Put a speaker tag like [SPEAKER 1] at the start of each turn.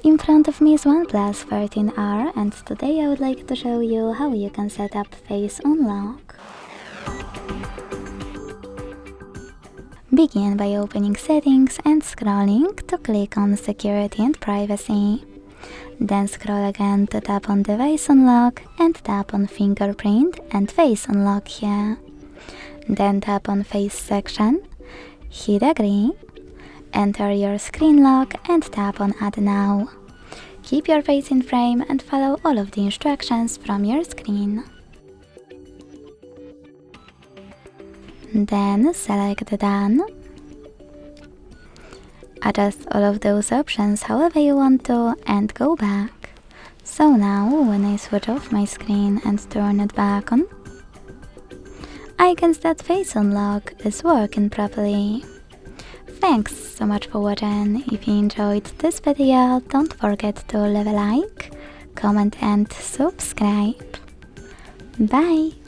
[SPEAKER 1] In front of me is OnePlus 13R, and today I would like to show you how you can set up face unlock. Begin by opening Settings and scrolling to click on Security and Privacy. Then scroll again to tap on Device Unlock and tap on Fingerprint and Face Unlock here. Then tap on Face section, hit Agree, enter your screen lock and tap on Add Now. Keep your face in frame and follow all of the instructions from your screen. Then select Done. Adjust all of those options however you want to and go back. So now, when I switch off my screen and turn it back on, I can see that Face Unlock is working properly. Thanks so much for watching. If you enjoyed this video, don't forget to leave a like, comment and subscribe. Bye!